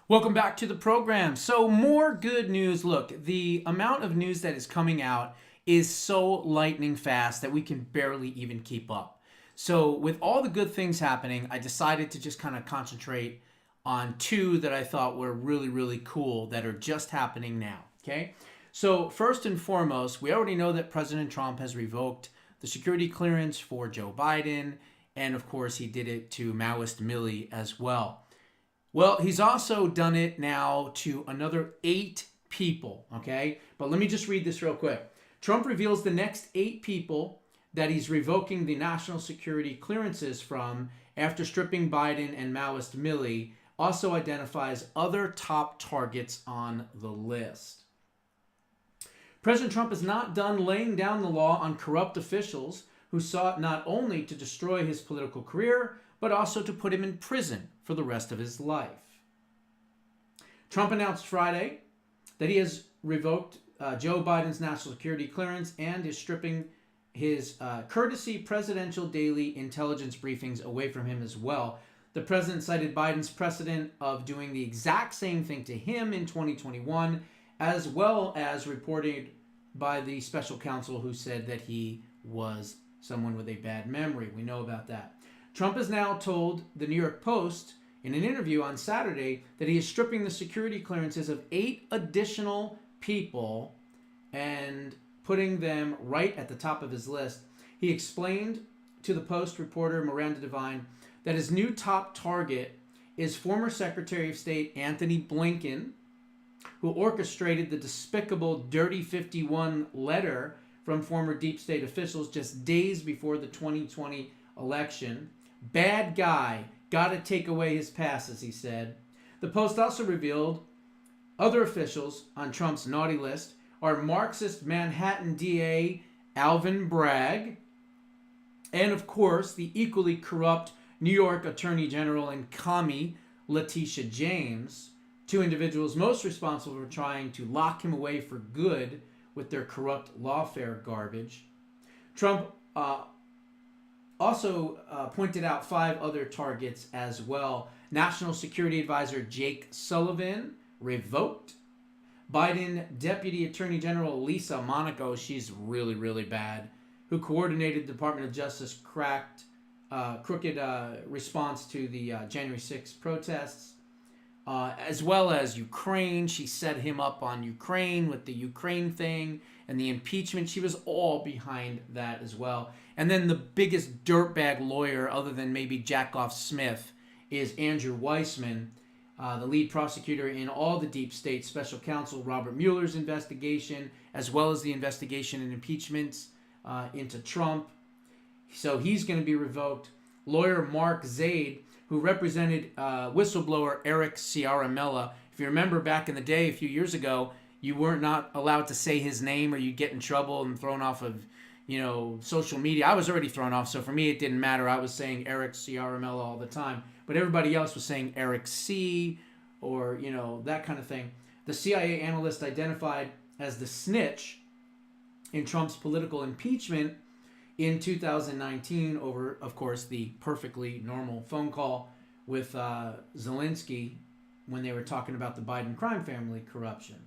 Welcome back to the program. So more good news. Look, the amount of news that is coming out is so lightning fast that we can barely even keep up. So with all the good things happening, I decided to just kind of concentrate on two that I thought were really, really cool that are just happening now. Okay. So first and foremost, we already know that President Trump has revoked the security clearance for Joe Biden. And of course, he did it to Maoist Millie as well. Well, he's also done it now to another 8 people, okay? But let me just read this real quick. Trump reveals the next 8 people that he's revoking the national security clearances from after stripping Biden and Maoist Millie. Also identifies other top targets on the list. President Trump is not done laying down the law on corrupt officials who sought not only to destroy his political career, but also to put him in prison for the rest of his life. Trump announced Friday that he has revoked Joe Biden's national security clearance and is stripping his courtesy presidential daily intelligence briefings away from him as well. The president cited Biden's precedent of doing the exact same thing to him in 2021, as well as reported by the special counsel who said that he was someone with a bad memory. We know about that. Trump has now told the New York Post in an interview on Saturday that he is stripping the security clearances of 8 additional people and putting them right at the top of his list. He explained to the Post reporter Miranda Devine that his new top target is former Secretary of State Antony Blinken, who orchestrated the despicable Dirty 51 letter from former deep state officials just days before the 2020 election. Bad guy, gotta take away his passes, he said. The Post also revealed other officials on Trump's naughty list are Marxist Manhattan DA Alvin Bragg, and of course the equally corrupt New York Attorney General and commie Letitia James, 2 individuals most responsible for trying to lock him away for good with their corrupt lawfare garbage. Trump also pointed out 5 other targets as well. National Security Advisor Jake Sullivan, revoked. Biden Deputy Attorney General Lisa Monaco, she's really, really bad, who coordinated the Department of Justice crooked response to the January 6th protests. As well as Ukraine. She set him up on Ukraine with the Ukraine thing and the impeachment. She was all behind that as well. And then the biggest dirtbag lawyer, other than maybe Jackoff Smith, is Andrew Weissman, the lead prosecutor in all the deep state special counsel Robert Mueller's investigation, as well as the investigation and impeachments into Trump. So he's going to be revoked. Lawyer Mark Zaid, who represented whistleblower Eric Ciaramella. If you remember back in the day, a few years ago, you were not allowed to say his name or you'd get in trouble and thrown off of, social media. I was already thrown off, so for me it didn't matter. I was saying Eric Ciaramella all the time. But everybody else was saying Eric C. or, that kind of thing. The CIA analyst identified as the snitch in Trump's political impeachment in 2019 over, of course, the perfectly normal phone call with Zelensky when they were talking about the Biden crime family corruption.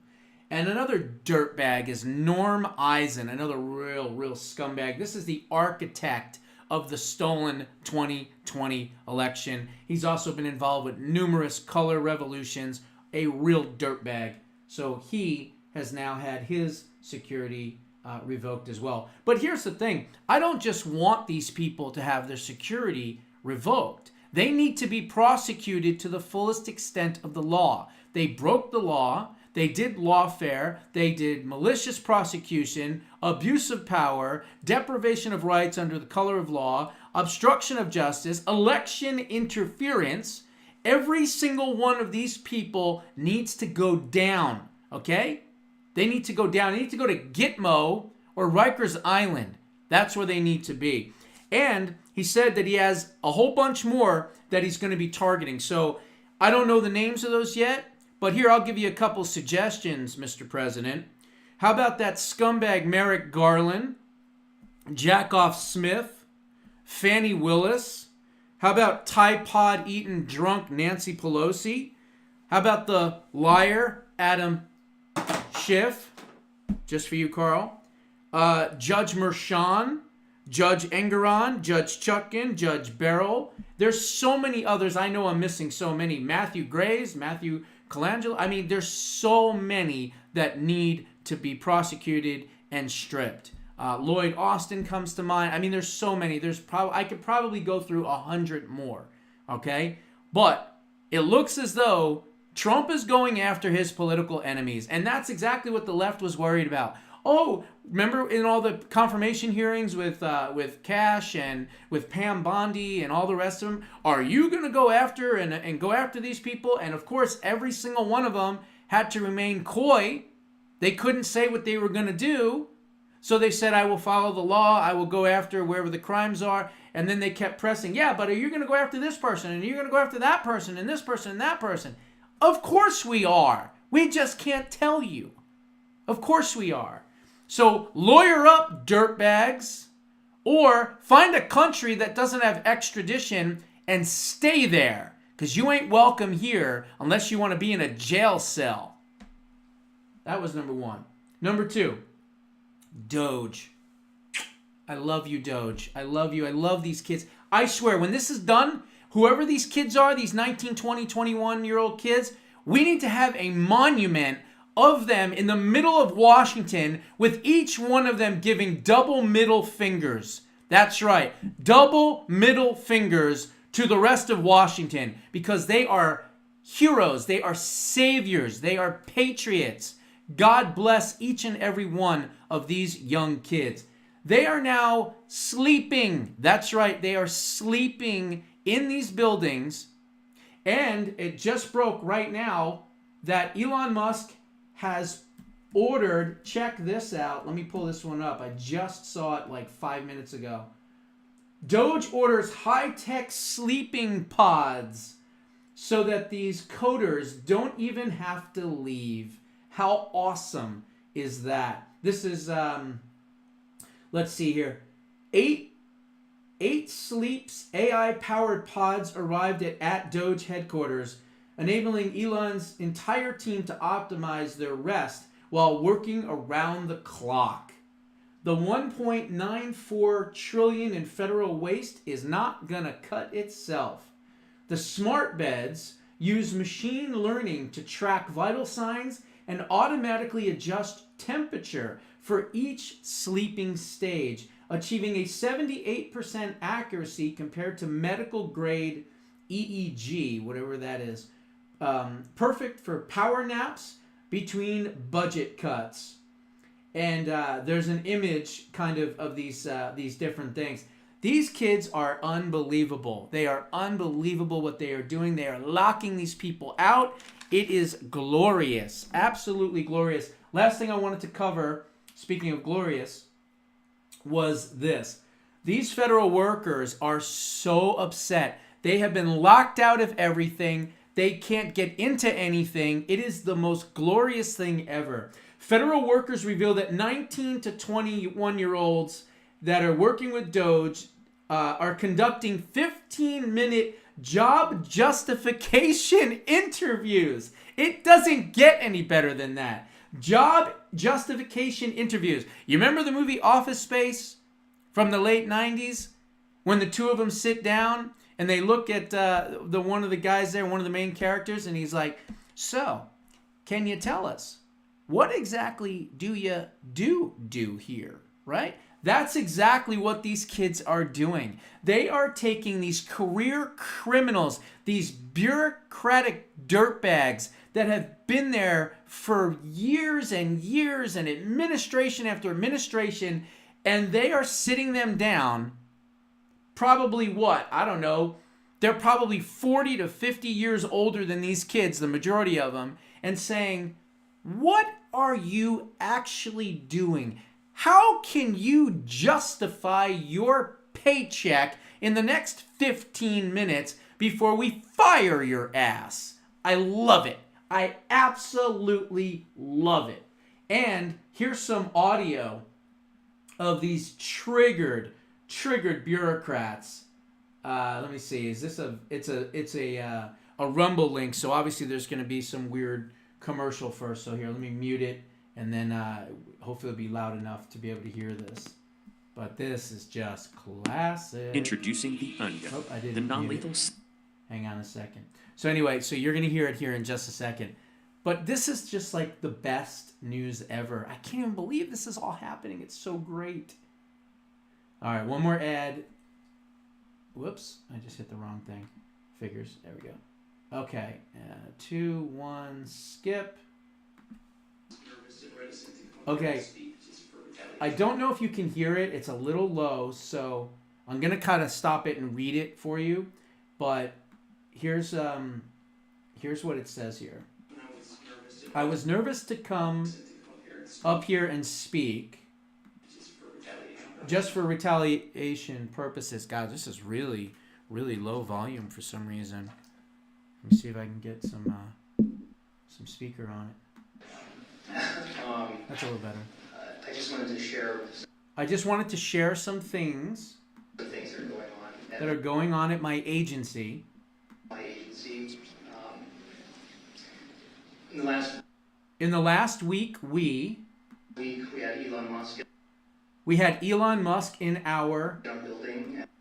And another dirtbag is Norm Eisen, another real scumbag. This is the architect of the stolen 2020 election. He's also been involved with numerous color revolutions, a real dirtbag. So he has now had his security revoked as well. But here's the thing. I don't just want these people to have their security revoked. They need to be prosecuted to the fullest extent of the law. They broke the law. They did lawfare. They did malicious prosecution, abuse of power, deprivation of rights under the color of law, obstruction of justice, election interference. Every single one of these people needs to go down, okay? They need to go down. They need to go to Gitmo or Rikers Island. That's where they need to be. And he said that he has a whole bunch more that he's going to be targeting. So I don't know the names of those yet, but here I'll give you a couple suggestions, Mr. President. How about that scumbag Merrick Garland, Jackoff Smith, Fannie Willis? How about Tide Pod eating drunk Nancy Pelosi? How about the liar, Adam Schiff? Just for you, Carl. Judge Mershon, Judge Engeron, Judge Chutkin, Judge Beryl. There's so many others. I know I'm missing so many. Matthew Grays, Matthew Colangelo. I mean, there's so many that need to be prosecuted and stripped. Lloyd Austin comes to mind. I mean, there's so many. I could probably go through 100 more. Okay? But it looks as though Trump is going after his political enemies. And that's exactly what the left was worried about. Oh, remember in all the confirmation hearings with Cash and with Pam Bondi and all the rest of them? Are you going to go after and go after these people? And of course, every single one of them had to remain coy. They couldn't say what they were going to do. So they said, I will follow the law. I will go after wherever the crimes are. And then they kept pressing, yeah, but are you going to go after this person? And you're going to go after that person and this person and that person? Of course we are. We just can't tell you. Of course we are. So lawyer up, dirtbags, or find a country that doesn't have extradition and stay there, because you ain't welcome here unless you want to be in a jail cell. That was number one. Number two, Doge. I love you, Doge. I love you. I love these kids. I swear, when this is done, whoever these kids are, these 19, 20, 21-year-old kids, we need to have a monument of them in the middle of Washington with each one of them giving double middle fingers. That's right. Double middle fingers to the rest of Washington, because they are heroes. They are saviors. They are patriots. God bless each and every one of these young kids. They are now sleeping. That's right. They are sleeping in these buildings. And it just broke right now that Elon Musk has ordered, check this out. Let me pull this one up. I just saw it like 5 minutes ago. Doge orders high-tech sleeping pods so that these coders don't even have to leave. How awesome is that? This is, let's see here. Eight Sleeps AI-powered pods arrived at Doge headquarters, enabling Elon's entire team to optimize their rest while working around the clock. The $1.94 trillion in federal waste is not gonna cut itself. The smart beds use machine learning to track vital signs and automatically adjust temperature for each sleeping stage, achieving a 78% accuracy compared to medical grade EEG, whatever that is. Perfect for power naps between budget cuts. And there's an image kind of these different things. These kids are unbelievable. They are unbelievable what they are doing. They are locking these people out. It is glorious. Absolutely glorious. Last thing I wanted to cover, speaking of glorious, was this. These federal workers are so upset. They have been locked out of everything. They can't get into anything. It is the most glorious thing ever. Federal workers reveal that 19 to 21-year-olds that are working with Doge are conducting 15-minute job justification interviews. It doesn't get any better than that. Job justification interviews. You remember the movie Office Space from the late 90s? When the two of them sit down and they look at the one of the guys there, one of the main characters, and he's like, so, can you tell us, what exactly do you do here, right? That's exactly what these kids are doing. They are taking these career criminals, these bureaucratic dirtbags that have been there for years and years and administration after administration, and they are sitting them down. Probably what? I don't know. They're probably 40 to 50 years older than these kids, the majority of them, and saying, what are you actually doing? How can you justify your paycheck in the next 15 minutes before we fire your ass? I love it. I absolutely love it. And here's some audio of these triggered bureaucrats. Let me see. Is this a? It's a a Rumble link, so obviously there's going to be some weird commercial first. So here, let me mute it, and then hopefully it'll be loud enough to be able to hear this. But this is just classic. Introducing the Unga, oh, I didn't the non-lethal. Hang on a second. So anyway, so you're going to hear it here in just a second. But this is just like the best news ever. I can't even believe this is all happening. It's so great. All right, one more ad. Whoops, I just hit the wrong thing. Figures, there we go. Okay, 2, 1, skip. Okay, I don't know if you can hear it. It's a little low, so I'm going to kind of stop it and read it for you. But here's what it says here. I was nervous to come up here and speak just for retaliation purposes. God, this is really, really low volume for some reason. Let me see if I can get some speaker on it. That's a little better. I just wanted to share. I just wanted to share some things that are going on at my agency. In the last week, we had Elon Musk. We had Elon Musk in our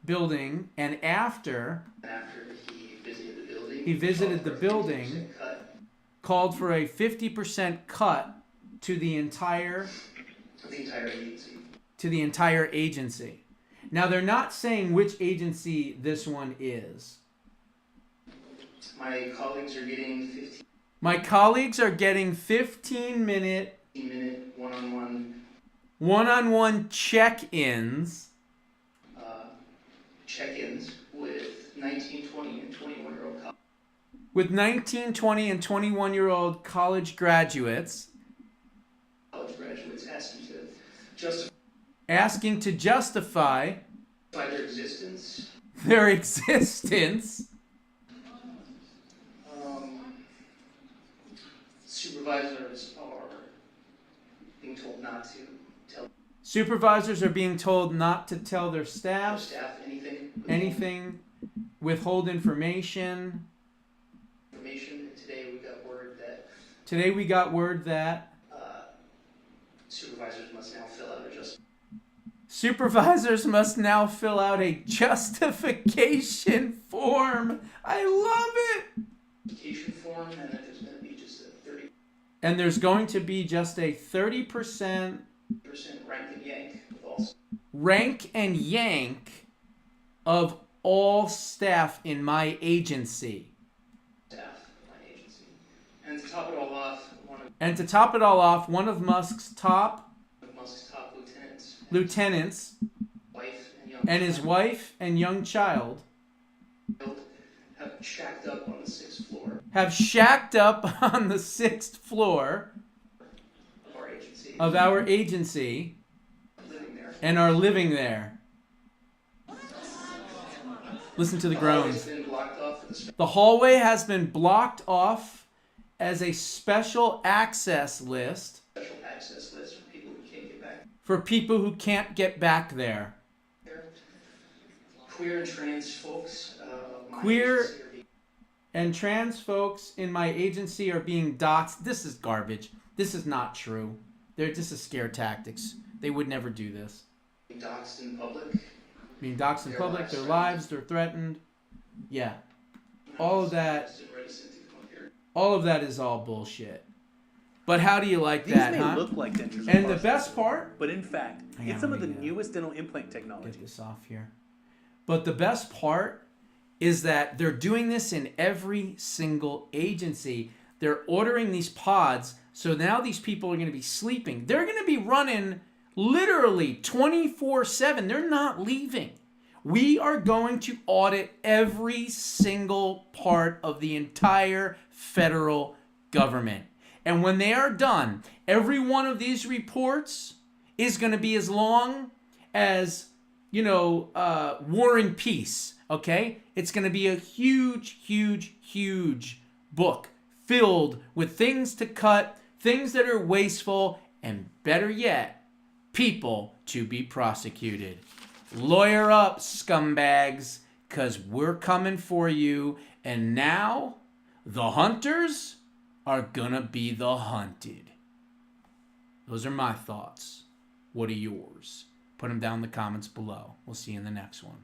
building, and after he visited the building, called for a 50% cut to the entire agency. Now they're not saying which agency this one is. My colleagues are getting 15-minute one-on-one check-ins. Check-ins with 19, 20, and 21-year-old college. With 19, 20, and 21-year-old college graduates. Asking to justify their existence. Supervisors are being told not to tell their staff anything, withhold information. Today we got word that supervisors must now fill out a justification form. I love it. And there's going to be just a 30% rank and yank of all staff in my agency. And to top it all off, one of Musk's top lieutenants and his wife and young child have shacked up on the 6th floor of our agency and are living there. Listen to the groans. The hallway has been blocked off as a special access list for people who can't get back there. Queer and trans folks in my agency are being doxxed. This is garbage. This is not true. This is scare tactics. They would never do this. Being doxxed in public. Their lives, they're threatened. Yeah. All of that is all bullshit. But how do you like that, These may huh? look like dentures And the best part... but in fact, it's some of the newest dental implant technology. Get this off here. But the best part is that they're doing this in every single agency. They're ordering these pods, so now these people are going to be sleeping. They're going to be running literally 24/7. They're not leaving. We are going to audit every single part of the entire federal government. And when they are done, every one of these reports is going to be as long as, War and Peace, okay? It's going to be a huge, huge, huge book filled with things to cut, things that are wasteful, and better yet, people to be prosecuted. Lawyer up, scumbags, because we're coming for you. And now The hunters are gonna be the hunted. Those are my thoughts. What are yours? Put them down in the comments below. We'll see you in the next one.